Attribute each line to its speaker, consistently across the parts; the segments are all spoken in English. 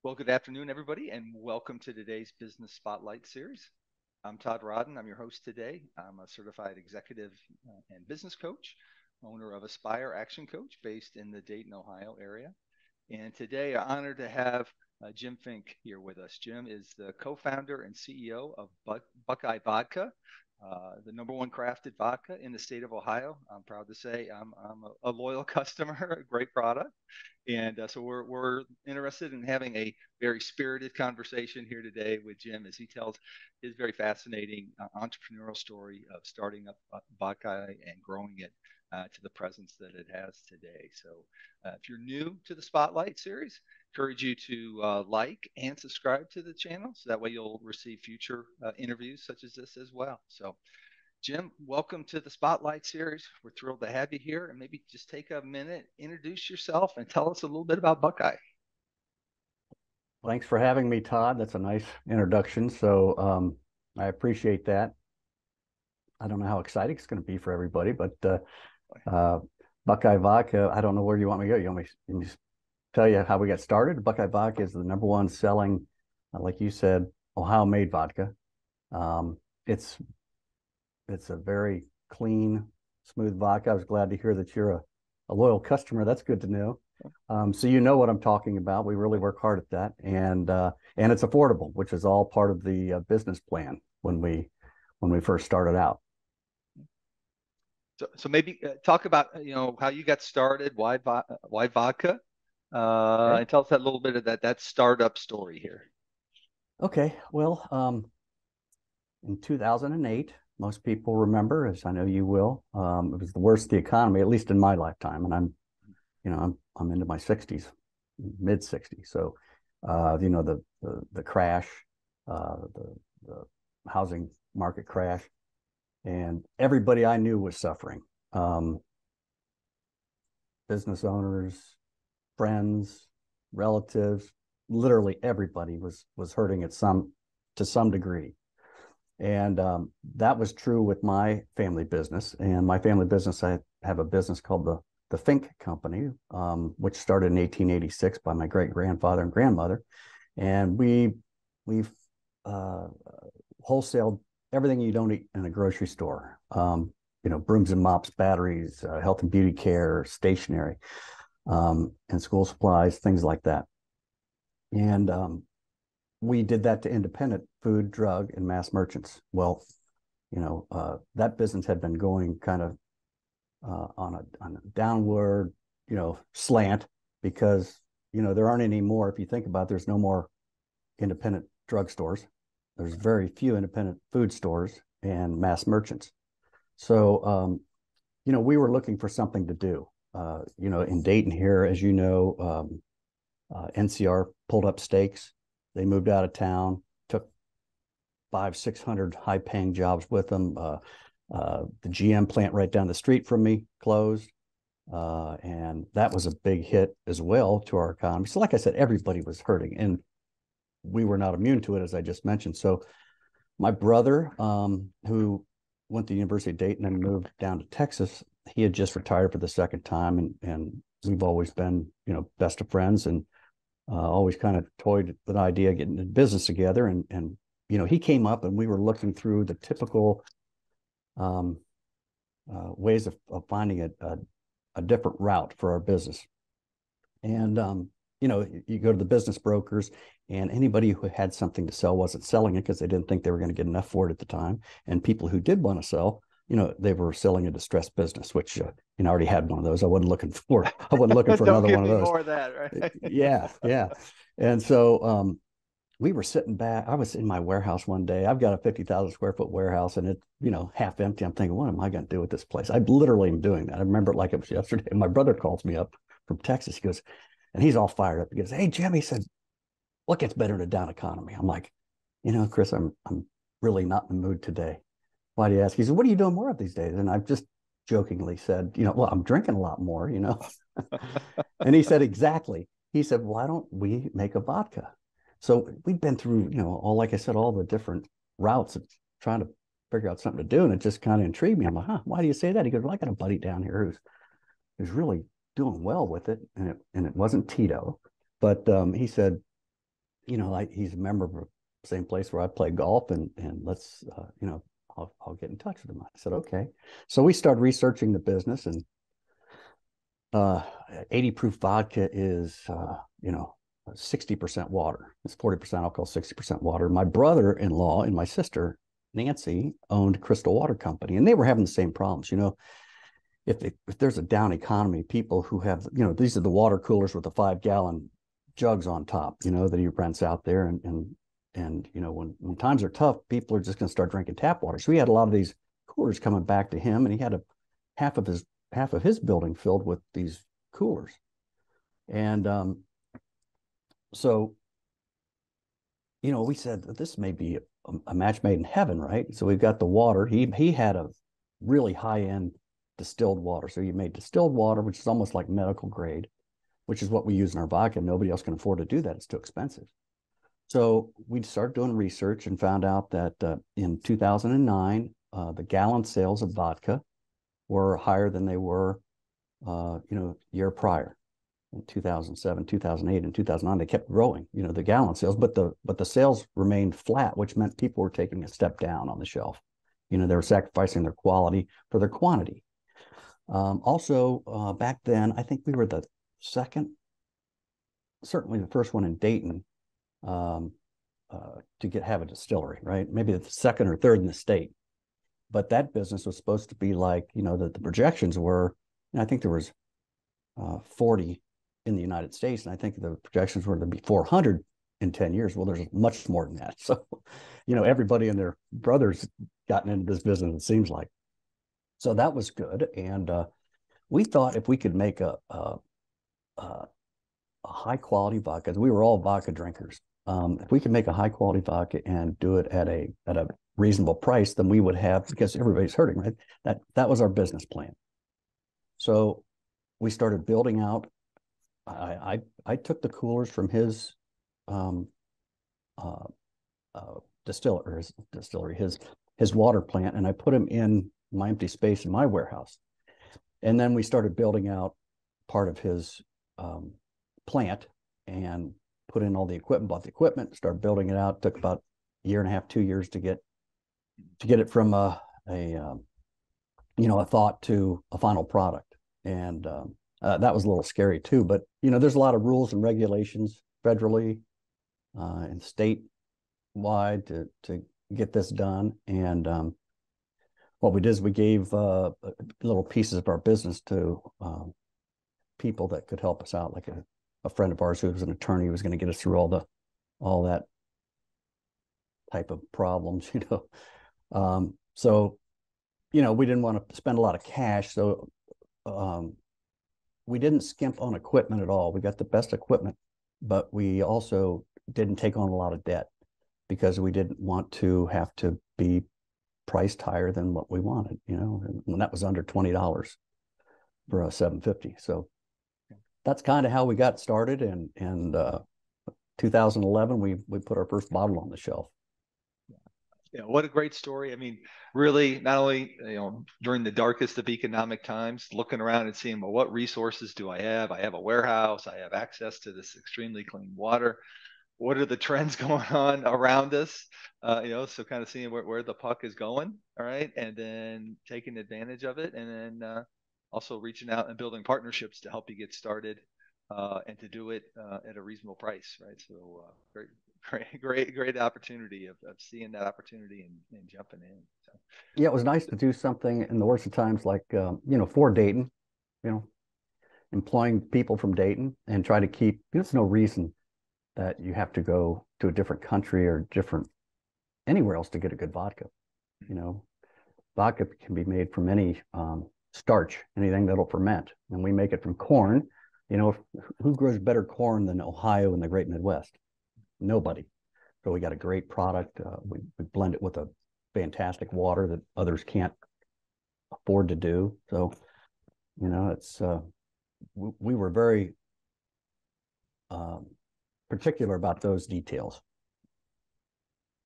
Speaker 1: Well, good afternoon, everybody, and welcome to today's Business Spotlight series. I'm Todd Rodden. I'm your host today. I'm a certified executive and business coach, owner of Aspire Action Coach based in the Dayton, Ohio area. And today, I'm honored to have Jim Finke here with us. Jim is the co-founder and CEO of Buckeye Vodka, the number one crafted vodka in the state of Ohio. I'm proud to say I'm a loyal customer, a great product. And so we're interested in having a very spirited conversation here today with Jim as he tells his very fascinating entrepreneurial story of starting up Buckeye and growing it to the presence that it has today. So if you're new to the Spotlight series, encourage you to like and subscribe to the channel so that way you'll receive future interviews such as this as well. So Jim, welcome to the Spotlight series. We're thrilled to have you here, and maybe just take a minute, introduce yourself, and tell us a little bit about Buckeye.
Speaker 2: Thanks for having me, Todd. That's a nice introduction. So I appreciate that. I don't know how exciting it's going to be for everybody, but Buckeye Vodka, I don't know where you want me to go. You want me to tell you how we got started? Buckeye Vodka is the number one selling, like you said, Ohio-made vodka. It's a very clean, smooth vodka. I was glad to hear that you're a loyal customer. That's good to know. So you know what I'm talking about. We really work hard at that, and it's affordable, which is all part of the business plan when we first started out.
Speaker 1: So maybe talk about how you got started, why vodka,
Speaker 2: Okay.
Speaker 1: and tell us that little bit of that startup story here.
Speaker 2: Okay. Well, in 2008, most people remember, as I know you will, it was the worst of the economy, at least in my lifetime, and I'm into my 60s, mid 60s. So, the crash, the housing market crash, and everybody I knew was suffering. Business owners, friends, relatives, literally everybody was hurting to some degree. And that was true with my family business. And my family business, I have a business called the Finke Company, which started in 1886 by my great grandfather and grandmother, and we've wholesaled everything you don't eat in a grocery store. Brooms and mops, batteries, health and beauty care, stationery, and school supplies, things like that. And we did that to independent food, drug, and mass merchants. Well, that business had been going kind of on a downward, slant because, there aren't any more. If you think about it, there's no more independent drugstores. There's very few independent food stores and mass merchants. So, we were looking for something to do. In Dayton here, as you know, NCR pulled up stakes. They moved out of town, took 500-600 high-paying jobs with them. The GM plant right down the street from me closed, and that was a big hit as well to our economy. So, like I said, everybody was hurting, and we were not immune to it, as I just mentioned. So, my brother, who went to the University of Dayton and moved down to Texas, he had just retired for the second time, and we've always been, best of friends, and always kind of toyed with the idea of getting in business together. And he came up, and we were looking through the typical ways of finding a different route for our business. And, you go to the business brokers, and anybody who had something to sell wasn't selling it because they didn't think they were going to get enough for it at the time. And people who did want to sell, they were selling a distressed business, which, I already had one of those. I wasn't looking for
Speaker 1: Don't
Speaker 2: another
Speaker 1: give
Speaker 2: one of
Speaker 1: me
Speaker 2: those.
Speaker 1: more of that, right?
Speaker 2: Yeah. Yeah. And so, we were sitting back. I was in my warehouse one day. I've got a 50,000 square foot warehouse, and it's, half empty. I'm thinking, what am I going to do with this place? I literally am doing that. I remember it like it was yesterday. My brother calls me up from Texas. He goes, and he's all fired up. He goes, "Hey, Jim," he said, "what gets better in a down economy?" I'm like, Chris, I'm really not in the mood today. Why do you ask? He said, "What are you doing more of these days?" And I've just jokingly said, well, I'm drinking a lot more, And he said, exactly. He said, "Why don't we make a vodka?" So we'd been through, all, like I said, all the different routes of trying to figure out something to do. And it just kind of intrigued me. I'm like, why do you say that? He goes, "Well, I got a buddy down here who's really doing well with it." And it wasn't Tito, but he said, like he's a member of the same place where I play golf, and let's, I'll get in touch with him. I said, okay. So we started researching the business, and 80 proof vodka is, 60% water. It's 40% alcohol, 60% water. My brother-in-law and my sister, Nancy, owned Crystal Water Company, and they were having the same problems. If there's a down economy, people who have, these are the water coolers with the 5-gallon jugs on top, that he rents out there. And when times are tough, people are just going to start drinking tap water. So he had a lot of these coolers coming back to him, and he had half of his building filled with these coolers. And so, we said that this may be a match made in heaven, right? So we've got the water. He had a really high end distilled water. So you made distilled water, which is almost like medical grade, which is what we use in our vodka. Nobody else can afford to do that. It's too expensive. So we started doing research and found out that in 2009, the gallon sales of vodka were higher than they were, year prior. In 2007, 2008, and 2009, they kept growing, the gallon sales, but the sales remained flat, which meant people were taking a step down on the shelf. They were sacrificing their quality for their quantity. Also, back then, I think we were the second, certainly the first one in Dayton, to have a distillery, right? Maybe the second or third in the state. But that business was supposed to be like, the projections were, I think there was 40 in the United States, and I think the projections were to be 400 in 10 years. Well, there's much more than that. So, everybody and their brothers gotten into this business, it seems like. So that was good. And we thought if we could make a high quality vodka, we were all vodka drinkers. If we could make a high quality vodka and do it at a reasonable price, then we would have, because everybody's hurting, right? That was our business plan. So we started building out. I took the coolers from his distillery, his water plant, and I put them in my empty space in my warehouse. And then we started building out part of his plant and put in all the equipment, bought the equipment, started building it out. It took about a year and a half, 2 years to get it from a thought to a final product. And that was a little scary too. But there's a lot of rules and regulations federally and statewide to get this done. And what we did is we gave little pieces of our business to people that could help us out, like a friend of ours who was an attorney, who was going to get us through all that type of problems. So we didn't want to spend a lot of cash, so we didn't skimp on equipment at all. We got the best equipment, but we also didn't take on a lot of debt because we didn't want to have to be priced higher than what we wanted, and that was under $20 for a 750. So that's kind of how we got started. And 2011, we put our first bottle on the shelf.
Speaker 1: Yeah, what a great story. I mean, really, not only, during the darkest of economic times, looking around and seeing, well, what resources do I have? I have a warehouse. I have access to this extremely clean water. What are the trends going on around us? So kind of seeing where the puck is going. All right. And then taking advantage of it. And then also reaching out and building partnerships to help you get started and to do it at a reasonable price. Right. So great opportunity of seeing that opportunity and jumping in. So.
Speaker 2: Yeah, it was nice to do something in the worst of times, like, for Dayton, employing people from Dayton and try to keep, there's no reason that you have to go to a different country or anywhere else to get a good vodka. Vodka can be made from any starch, anything that'll ferment. And we make it from corn. Who grows better corn than Ohio and the great Midwest? Nobody. So we got a great product. We blend it with a fantastic water that others can't afford to do. So, it's we were very particular about those details.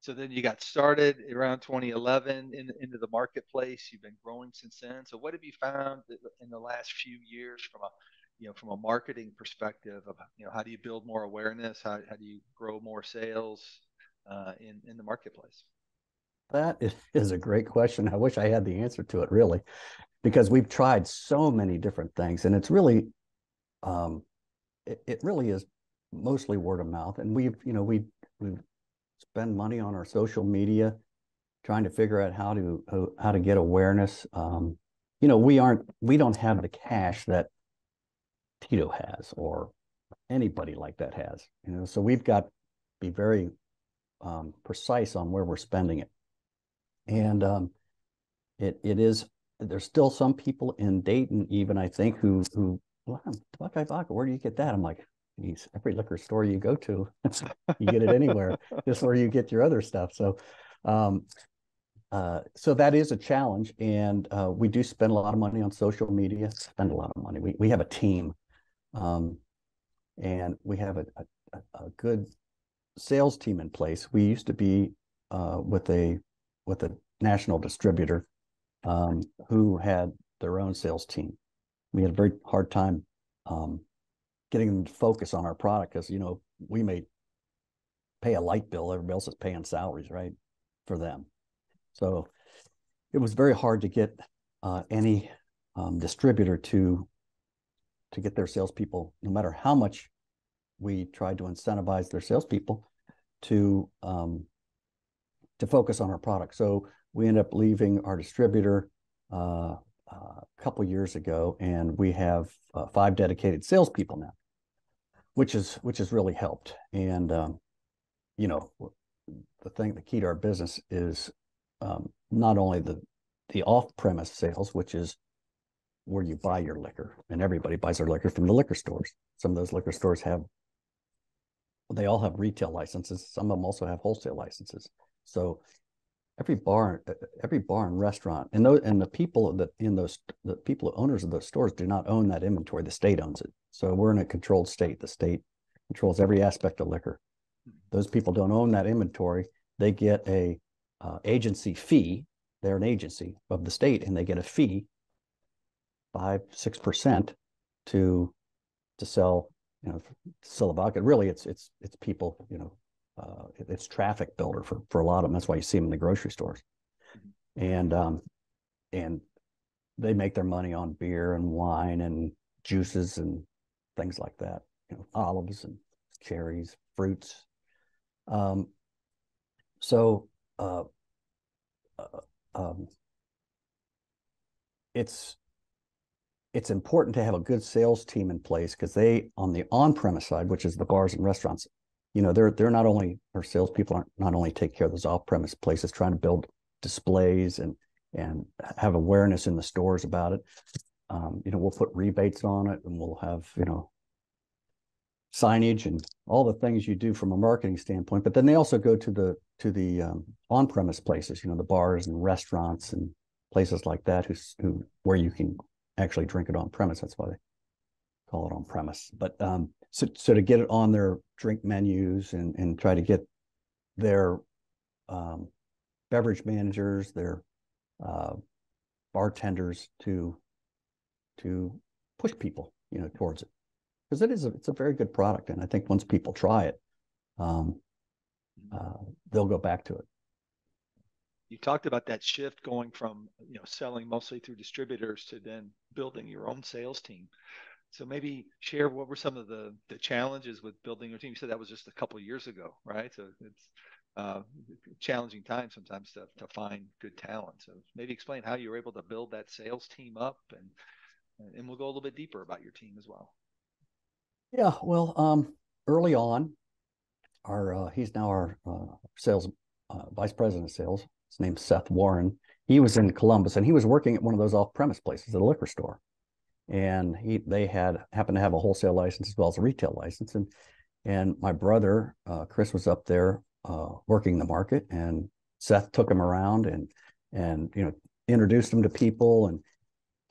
Speaker 1: So then you got started around 2011 into the marketplace. You've been growing since then. So what have you found in the last few years from a from a marketing perspective of, how do you build more awareness? How do you grow more sales in the marketplace?
Speaker 2: That is a great question. I wish I had the answer to it, really, because we've tried so many different things, and it's really, it really is mostly word of mouth. And we spend money on our social media, trying to figure out how to get awareness. We don't have the cash that Tito has or anybody like that has. So we've got to be very precise on where we're spending it. And it is, there's still some people in Dayton, even, I think, who well, Buckeye vodka, where do you get that? I'm like, geez, every liquor store you go to, you get it anywhere. This is where you get your other stuff. So so that is a challenge, and we do spend a lot of money on social media. Spend a lot of money. We have a team, and we have a good sales team in place. We used to be with a national distributor who had their own sales team. We had a very hard time getting them to focus on our product because we may pay a light bill, everybody else is paying salaries, right, for them. So it was very hard to get any distributor to get their salespeople, no matter how much we tried to incentivize their salespeople to focus on our product. So we ended up leaving our distributor a couple of years ago, and we have 5 dedicated salespeople now, which has really helped. And the key to our business is not only the off-premise sales, which is where you buy your liquor, and everybody buys their liquor from the liquor stores. Some of those liquor stores they all have retail licenses. Some of them also have wholesale licenses. So every bar and restaurant, and the people owners of those stores do not own that inventory. The state owns it. So we're in a controlled state. The state controls every aspect of liquor. Those people don't own that inventory. They get a agency fee. They're an agency of the state, and they get a fee, 5-6%, to sell sell a vodka. Really, it's people. It's traffic builder for a lot of them. That's why you see them in the grocery stores, and they make their money on beer and wine and juices and things like that. Olives and cherries, fruits. So it's important to have a good sales team in place, because they, on the on-premise side, which is the bars and restaurants, they're not only, our salespeople aren't not only take care of those off-premise places, trying to build displays and have awareness in the stores about it. We'll put rebates on it, and we'll have signage and all the things you do from a marketing standpoint. But then they also go to the on-premise places, the bars and restaurants and places like that, where you can actually drink it on premise. That's why they call it on premise. But so to get it on their drink menus and try to get their beverage managers, their bartenders to push people, towards it, because it's a very good product. And I think once people try it, they'll go back to it.
Speaker 1: You talked about that shift going from selling mostly through distributors to then building your own sales team. So maybe share what were some of the challenges with building your team. You said that was just a couple of years ago, right? So it's challenging time sometimes to find good talent. So maybe explain how you were able to build that sales team up, and we'll go a little bit deeper about your team as well.
Speaker 2: Yeah, well, early on, he's now our sales vice president of sales. His name's Seth Warren. He was in Columbus, and he was working at one of those off-premise places at a liquor store. And they happened to have a wholesale license as well as a retail license. And my brother, Chris, was up there working the market, and Seth took him around and introduced him to people. And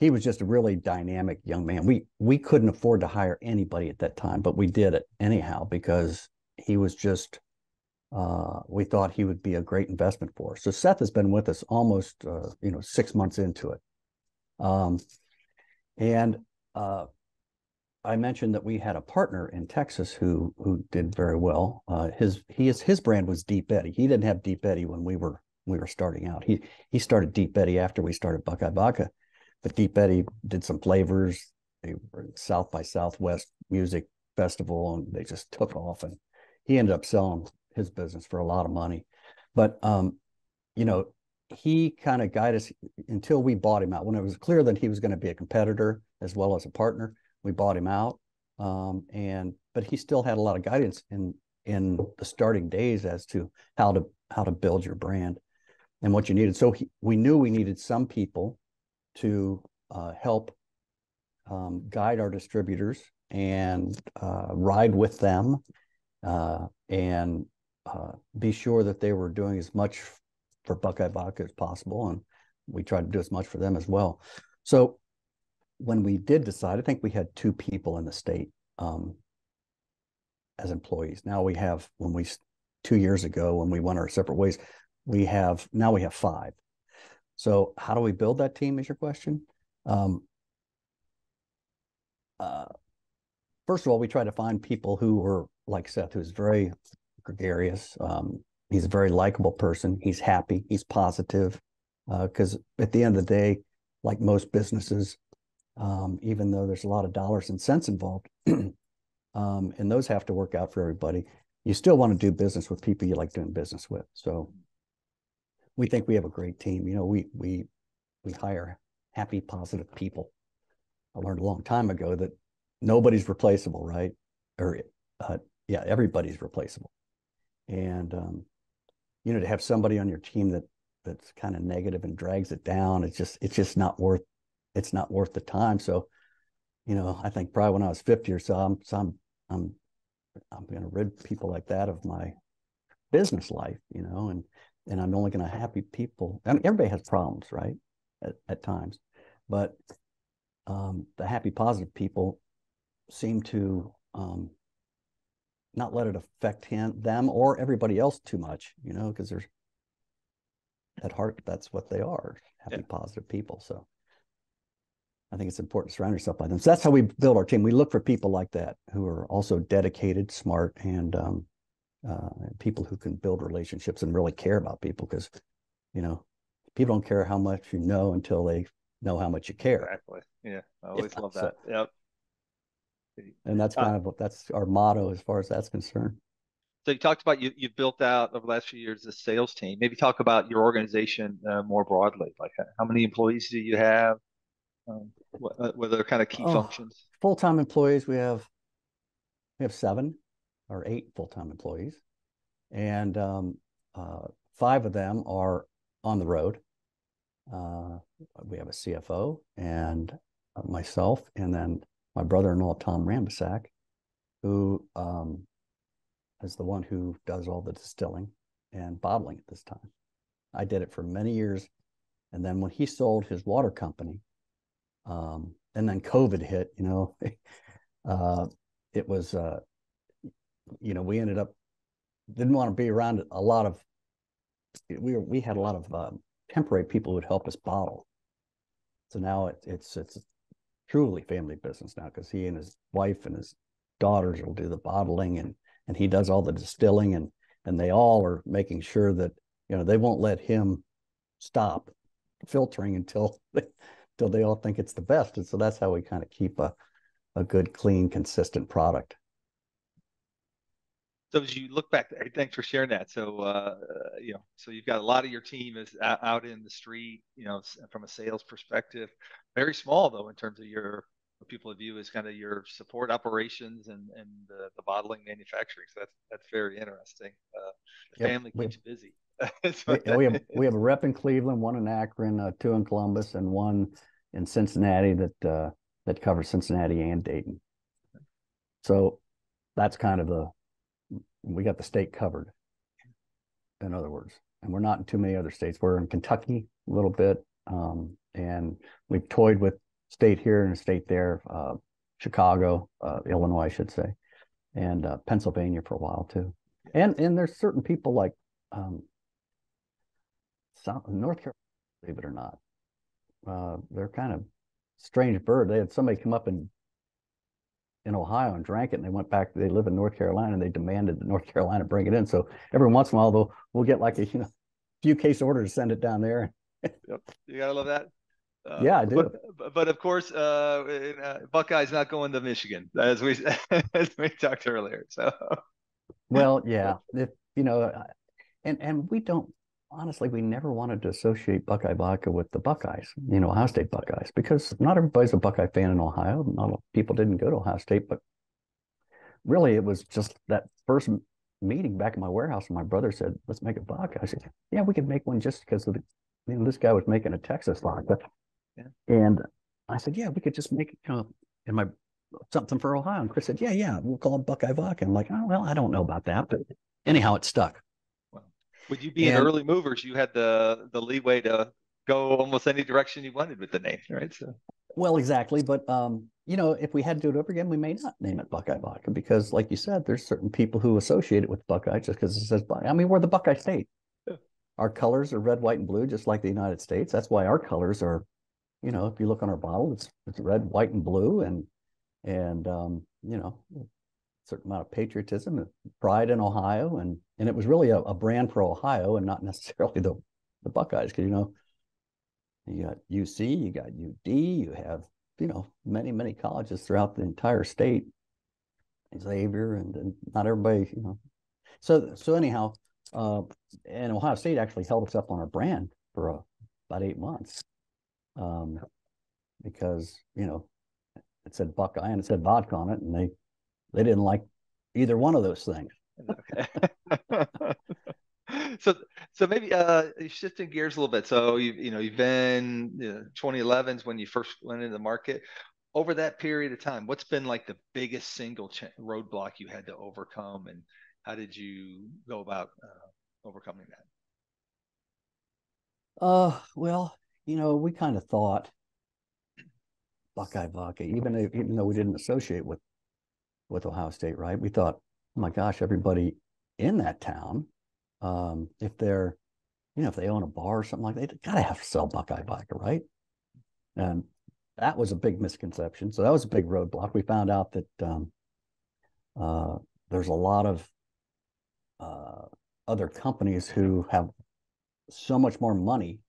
Speaker 2: he was just a really dynamic young man. We couldn't afford to hire anybody at that time, but we did it anyhow, because he was just, we thought he would be a great investment for us. So Seth has been with us almost 6 months into it. And I mentioned that we had a partner in Texas who did very well. His brand was Deep Eddy. He didn't have Deep Eddy when we were starting out. He started Deep Eddy after we started Buckeye Vodka, but Deep Eddy did some flavors. They were South by Southwest Music Festival, and they just took off. And he ended up selling his business for a lot of money. But you know, he kind of guided us until we bought him out. When it was clear that he was going to be a competitor as well as a partner, we bought him out. But he still had a lot of guidance in the starting days as to how to build your brand and what you needed. So we knew we needed some people to help guide our distributors and ride with them and be sure that they were doing as much for Buckeye Vodka as possible. And we tried to do as much for them as well. So when we did decide, I think we had 2 people in the state as employees. Now we have, 2 years ago, when we went our separate ways, we have 5. So how do we build that team is your question? First of all, we try to find people who were like Seth, who's very gregarious. He's a very likable person. He's happy. He's positive. Because at the end of the day, like most businesses, even though there's a lot of dollars and cents involved, and those have to work out for everybody, you still want to do business with people you like doing business with. So we think we have a great team. You know, we hire happy, positive people. I learned a long time ago that nobody's replaceable, right? Or yeah, everybody's replaceable. And you know, to have somebody on your team that's kind of negative and drags it down, it's just not worth the time. So, you know, I think probably when I was 50 or so, I'm going to rid people like that of my business life, you know, and I'm only going to happy people. I mean, everybody has problems, right? At times, but the happy, positive people seem to not let it affect them or everybody else too much, you know, because there's at heart, that's what they are, happy, positive people. So I think it's important to surround yourself by them. So that's how we build our team. We look for people like that who are also dedicated, smart, and people who can build relationships and really care about people, because, you know, people don't care how much you know until they know how much you care.
Speaker 1: Exactly. Yeah. I always love that. So, yep.
Speaker 2: And that's that's our motto as far as that's concerned.
Speaker 1: So you talked about you've built out over the last few years the sales team. Maybe talk about your organization more broadly. Like how many employees do you have? What are kind of key functions?
Speaker 2: Full-time employees, we have 7 or 8 full-time employees, and 5 of them are on the road. We have a CFO and myself, and then my brother-in-law, Tom Rambasak, who is the one who does all the distilling and bottling at this time. I did it for many years. And then when he sold his water company, and then COVID hit, you know, it was, you know, we ended up, didn't want to be around a lot of, we had a lot of temporary people who would help us bottle. So now it's truly family business now, because he and his wife and his daughters will do the bottling, and he does all the distilling, and they all are making sure that, you know, they won't let him stop filtering until they all think it's the best. And so that's how we kind of keep a good, clean, consistent product.
Speaker 1: So as you look back, thanks for sharing that. So, you know, so you've got a lot of your team is out in the street, you know, from a sales perspective, very small though, in terms of what people view as kind of your support operations and the bottling manufacturing. So that's very interesting. The family keeps busy.
Speaker 2: we have a rep in Cleveland, one in Akron, 2 in Columbus, and 1 in Cincinnati that covers Cincinnati and Dayton. So that's kind of we got the state covered, in other words. And we're not in too many other states. We're in Kentucky a little bit, and we've toyed with state here and a state there, Chicago, Illinois, I should say, and Pennsylvania for a while too. And there's certain people like North Carolina, believe it or not. They're kind of strange bird. They had somebody come up and in Ohio and drank it, and they went back. They live in North Carolina, and they demanded that North Carolina bring it in. So every once in a while, we'll get like a few case orders to send it down there.
Speaker 1: Yep. You gotta love that.
Speaker 2: Yeah, I do.
Speaker 1: But of course, Buckeye's not going to Michigan, as we as we talked earlier. So,
Speaker 2: Well, yeah, if and we don't honestly, we never wanted to associate Buckeye vodka with the Buckeyes, Ohio State Buckeyes, because not everybody's a Buckeye fan in Ohio. Not a lot of people didn't go to Ohio State, but really it was just that first meeting back in my warehouse, and my brother said, "Let's make a vodka." I said, "Yeah, we could make one just because of this guy was making a Texas vodka,"
Speaker 1: yeah.
Speaker 2: And I said, "Yeah, we could just make in my something for Ohio." And Chris said, "Yeah, we'll call it Buckeye vodka." I'm like, "Oh well, I don't know about that," but anyhow, it stuck.
Speaker 1: Well, with you being early movers, you had the leeway to go almost any direction you wanted with the name, right? So,
Speaker 2: well, exactly. But if we had to do it over again, we may not name it Buckeye vodka because, like you said, there's certain people who associate it with Buckeye just because it says Buckeye. I mean, we're the Buckeye State.
Speaker 1: yeah.
Speaker 2: Our colors are red, white, and blue, just like the United States. That's why our colors are, if you look on our bottle, it's red, white, and blue, and a certain amount of patriotism and pride in Ohio, and it was really a brand for Ohio and not necessarily the Buckeyes, because you got UC, you got UD, you have many colleges throughout the entire state, Xavier, and not everybody, So anyhow, and Ohio State actually held us up on our brand for about 8 months, because it said Buckeye and it said vodka on it, and they didn't like either one of those things.
Speaker 1: Okay. So maybe shifting gears a little bit. So you've been 2011 is when you first went into the market. Over that period of time, what's been like the biggest single roadblock you had to overcome, and how did you go about overcoming that?
Speaker 2: Well, we kind of thought Buckeye vodka, even though we didn't associate with Ohio State, right? We thought, oh my gosh, everybody in that town, if they're, if they own a bar or something like that, they gotta have to sell Buckeye vodka, right? And that was a big misconception. So that was a big roadblock. We found out that there's a lot of other companies who have so much more money,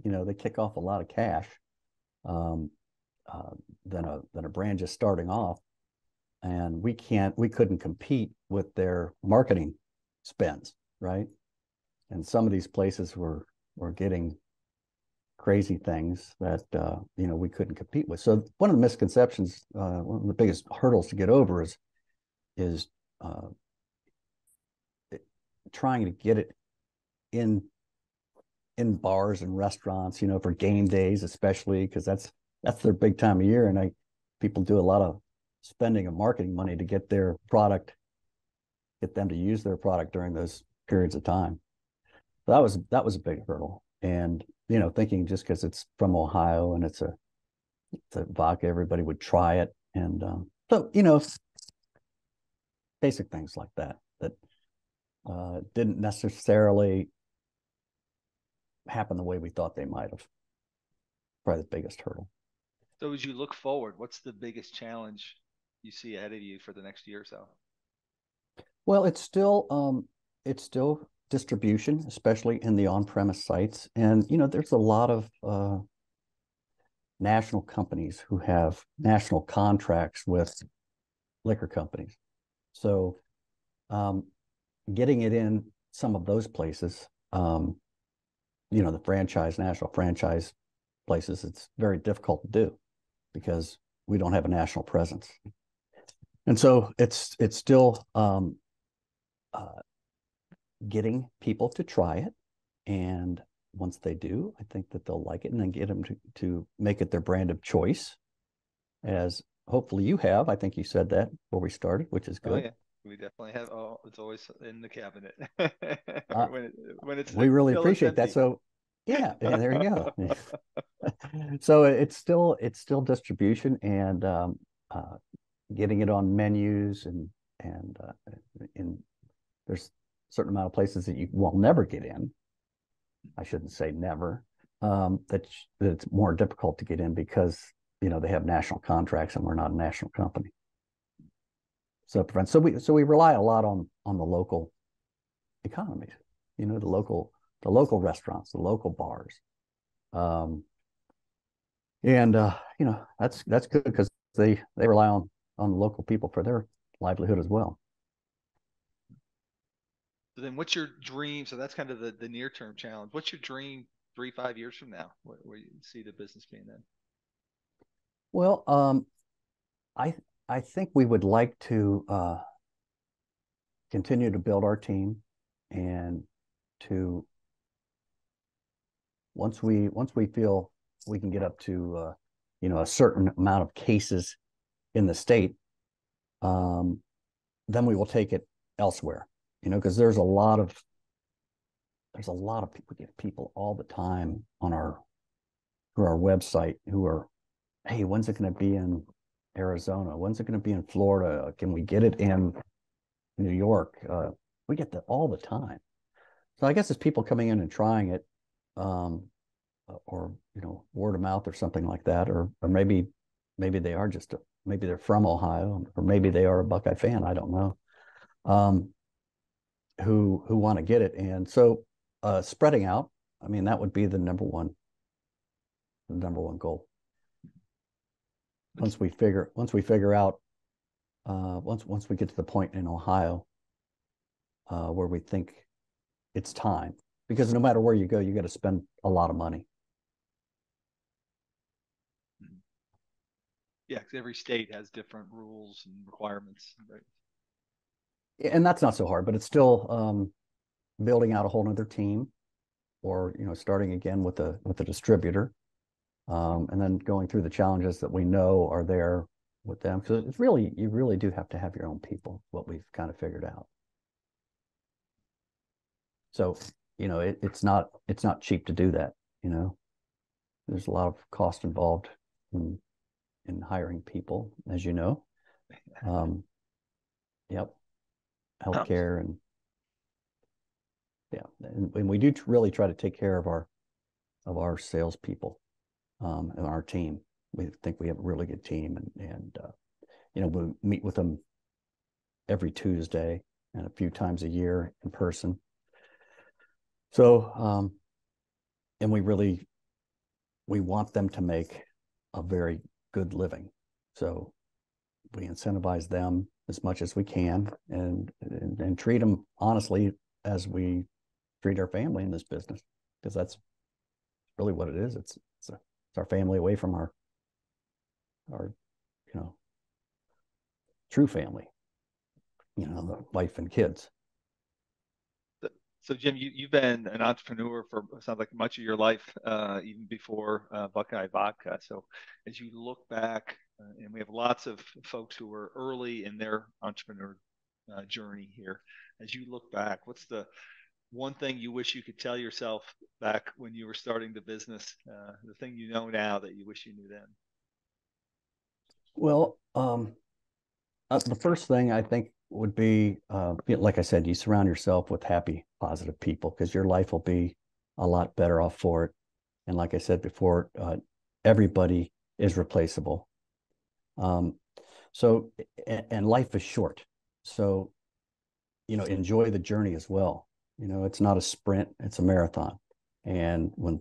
Speaker 2: they kick off a lot of cash than a brand just starting off, and we couldn't compete with their marketing spends, right? And some of these places were getting crazy things that we couldn't compete with. So one of the misconceptions, one of the biggest hurdles to get over is trying to get it in bars and restaurants, for game days, especially because that's their big time of year, and people do a lot of spending of marketing money to get their product, get them to use their product during those periods of time. So that was a big hurdle, and thinking just because it's from Ohio and it's a vodka, everybody would try it, and so basic things like that didn't necessarily happen the way we thought they might have. Probably the biggest hurdle.
Speaker 1: So as you look forward, what's the biggest challenge you see ahead of you for the next year or so?
Speaker 2: Well, it's still distribution, especially in the on-premise sites, and there's a lot of national companies who have national contracts with liquor companies. So getting it in some of those places, the national franchise places, it's very difficult to do because we don't have a national presence. And so it's still getting people to try it. And once they do, I think that they'll like it, and then get them to make it their brand of choice, as hopefully you have. I think you said that before we started, which is good.
Speaker 1: Oh, yeah. We definitely have. Oh, it's always in the cabinet when it's
Speaker 2: we really appreciate
Speaker 1: empty.
Speaker 2: that. So yeah, there you go. So it's still distribution and getting it on menus, and in there's a certain amount of places that you will never get in. I shouldn't say never. That it's more difficult to get in because they have national contracts and we're not a national company. self-defense. So we rely a lot on the local economies, the local restaurants, the local bars. And that's good because they rely on the local people for their livelihood as well.
Speaker 1: So then what's your dream? So that's kind of the near term challenge. What's your dream 3, 5 years from now? Where you see the business being then?
Speaker 2: Well, I I think we would like to continue to build our team, and to once we feel we can get up to a certain amount of cases in the state, then we will take it elsewhere. Because there's a lot of people, we get people all the time through our website who are, hey, when's it going to be in Arizona? When's it going to be in Florida? Can we get it in New York? We get that all the time. So I guess it's people coming in and trying it, or word of mouth or something like that, or maybe they are maybe they're from Ohio, or maybe they are a Buckeye fan. I don't know. Who want to get it, and so spreading out. I mean, that would be the number one goal. Once we figure out, once we get to the point in Ohio where we think it's time, because no matter where you go, you got to spend a lot of money.
Speaker 1: Yeah, because every state has different rules and requirements, right?
Speaker 2: And that's not so hard, but it's still building out a whole other team, or starting again with a distributor, and then going through the challenges that we know are there with them, because you really do have to have your own people, what we've kind of figured out. So it's not cheap to do that. There's a lot of cost involved in hiring people, as you know. Yep. Healthcare, and yeah, and we do really try to take care of our salespeople, and our team. We think we have a really good team, and we meet with them every Tuesday and a few times a year in person. So, and we want them to make a very good living. So we incentivize them as much as we can, and treat them honestly as we treat our family in this business, because that's really what it is. It's our family away from our true family, the wife and kids.
Speaker 1: So Jim, you've been an entrepreneur for, sounds like, much of your life, even before Buckeye Vodka. So as you look back, and we have lots of folks who were early in their entrepreneur journey here. As you look back, what's the one thing you wish you could tell yourself back when you were starting the business, the thing you know now that you wish you knew then?
Speaker 2: Well, the first thing I think would be, like I said, you surround yourself with happy, positive people, because your life will be a lot better off for it. And like I said before, everybody is replaceable. So, and life is short. So, enjoy the journey as well. It's not a sprint, it's a marathon. And when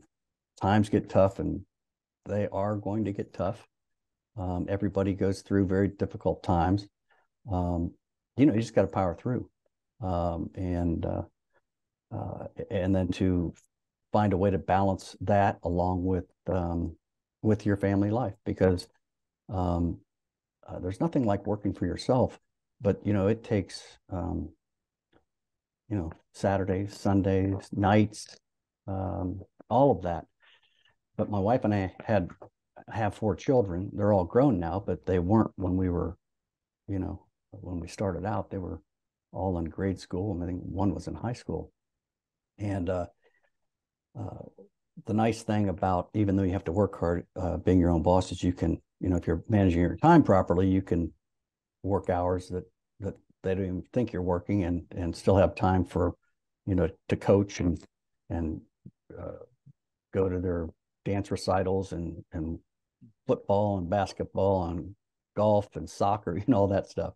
Speaker 2: times get tough, and they are going to get tough, everybody goes through very difficult times. You just got to power through, and then to find a way to balance that along with your family life, because there's nothing like working for yourself, but it takes Saturdays, Sundays, nights, all of that. But my wife and I have 4 children. They're all grown now, but they weren't when we started out. They were all in grade school, and I think one was in high school. And the nice thing about, even though you have to work hard, being your own boss, is you can, if you're managing your time properly, you can work hours that they don't even think you're working, and still have time for, to coach and go to their dance recitals, and football and basketball and golf and soccer, all that stuff.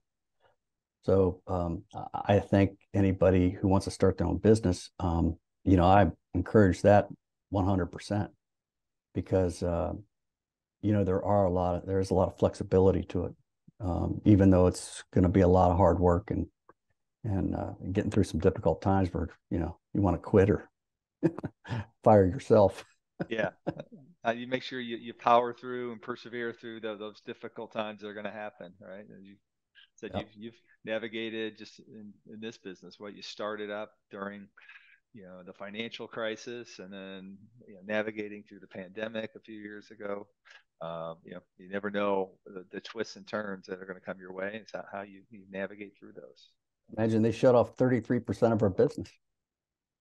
Speaker 2: So I think anybody who wants to start their own business, I encourage that 100% because there's a lot of flexibility to it, even though it's going to be a lot of hard work and getting through some difficult times where you want to quit or fire yourself.
Speaker 1: Yeah. You make sure you power through and persevere through those difficult times that are going to happen, right? As you said,
Speaker 2: Yep.
Speaker 1: you've navigated just in this business, what you started up during the financial crisis, and then navigating through the pandemic a few years ago. You never know the twists and turns that are going to come your way. It's how you navigate through those.
Speaker 2: Imagine they shut off 33% of our business.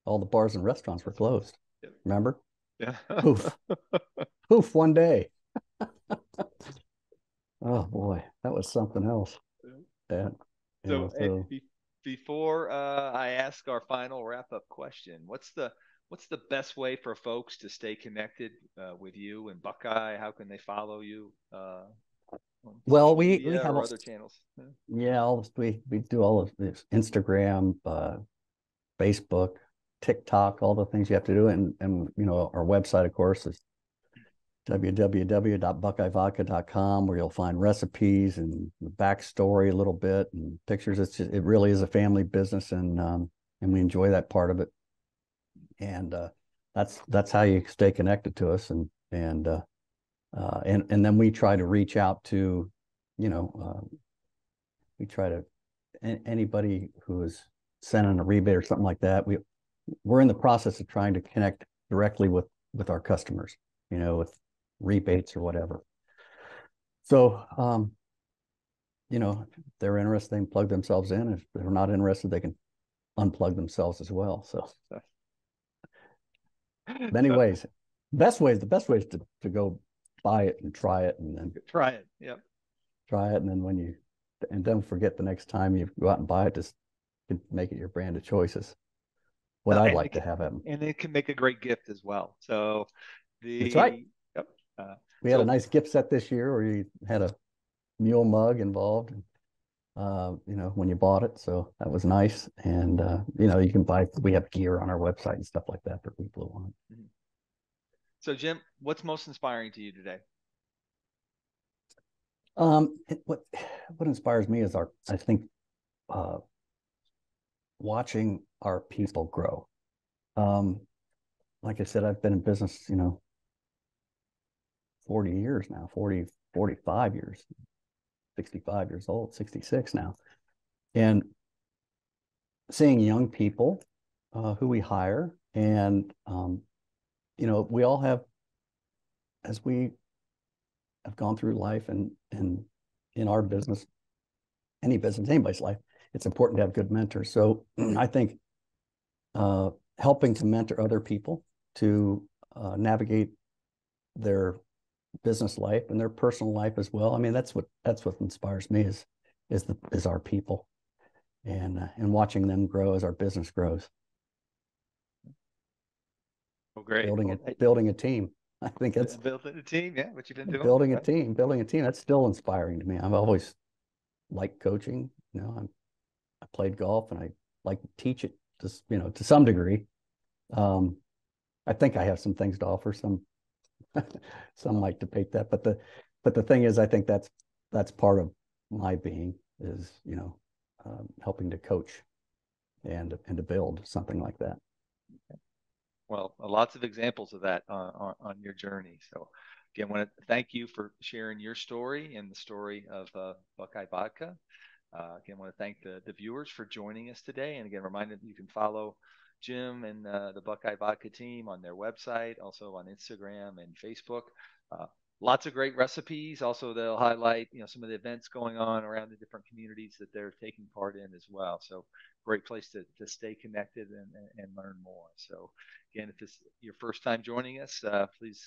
Speaker 2: All the bars and restaurants were
Speaker 1: That's right.
Speaker 2: closed.
Speaker 1: Yep.
Speaker 2: Remember?
Speaker 1: Yeah.
Speaker 2: Poof, poof, one day. Oh boy, that was something else. And
Speaker 1: So,
Speaker 2: so
Speaker 1: before I ask our final wrap up question, what's the best way for folks to stay connected with you and Buckeye? How can they follow you on
Speaker 2: well,
Speaker 1: social
Speaker 2: we
Speaker 1: media
Speaker 2: have
Speaker 1: or other channels? Yeah.
Speaker 2: yeah, we do all of this Instagram, Facebook, TikTok, all the things you have to do, and our website, of course, is www.buckeyevodka.com, where you'll find recipes and the backstory a little bit and pictures. It really is a family business, and we enjoy that part of it. And that's how you stay connected to us, and then we try to reach out to, you know, we try to anybody who is sending a rebate or something like that. We're in the process of trying to connect directly with our customers, with rebates or whatever. So, if they're interested, they can plug themselves in. If they're not interested, they can unplug themselves as well. So, many
Speaker 1: So
Speaker 2: ways. The best way is to go buy it and try it, and then
Speaker 1: try it. Yep.
Speaker 2: try it, and then and don't forget the next time you go out and buy it, just make it your brand of choices. What I'd
Speaker 1: And
Speaker 2: like to have happen.
Speaker 1: it can make a great gift as well. So
Speaker 2: That's right.
Speaker 1: the yep. Uh,
Speaker 2: We had a
Speaker 1: so
Speaker 2: nice gift set this year where you had a mule mug involved, when you bought it. So that was nice. And, you can we have gear on our website and stuff like that for people who want.
Speaker 1: mhm. So Jim, what's most inspiring to you today?
Speaker 2: What inspires me is I think, uh, watching our people grow. Um, like I said, I've been in business, 40 years now, 45 years, 65 years old, 66 now. And seeing young people who we hire, and we all have, as we have gone through life, and in our business, any business, anybody's life, it's important to have good mentors. So I think helping to mentor other people to navigate their business life and their personal life as well. I mean, that's what inspires me is our people, and watching them grow as our business grows.
Speaker 1: Oh, great. Well,
Speaker 2: Building a team. I think that's
Speaker 1: building a team. Yeah, what you've been doing.
Speaker 2: building a team. That's still inspiring to me. I've always liked coaching. I played golf, and I like to teach it to some degree. I think I have some things to offer. Some might debate that, but the thing is, I think that's part of my being is helping to coach and to build something like that.
Speaker 1: Well, lots of examples of that on your journey. So, again, I want to thank you for sharing your story and the story of Buckeye Vodka. Again, I want to thank the viewers for joining us today. And again, remind them you can follow Jim and the Buckeye Vodka team on their website, also on Instagram and Facebook. Uh, Lots of great recipes. Also, they'll highlight some of the events going on around the different communities that they're taking part in as well. So, great place to stay connected and learn more. So, again, if this is your first time joining us, please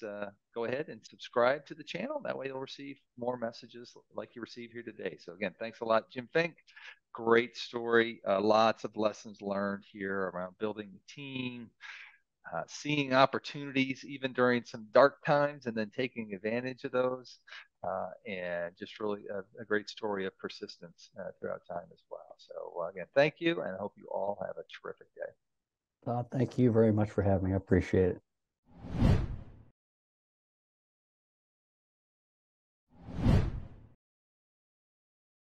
Speaker 1: go ahead and subscribe to the channel. That way, you'll receive more messages like you receive here today. So, again, thanks a lot, Jim Fink. Great story. Lots of lessons learned here around building the team, seeing opportunities even during some dark times and then taking advantage of those. And just really a great story of persistence throughout time as well. So again, thank you, and I hope you all have a terrific day.
Speaker 2: Todd, thank you very much for having me. I appreciate it.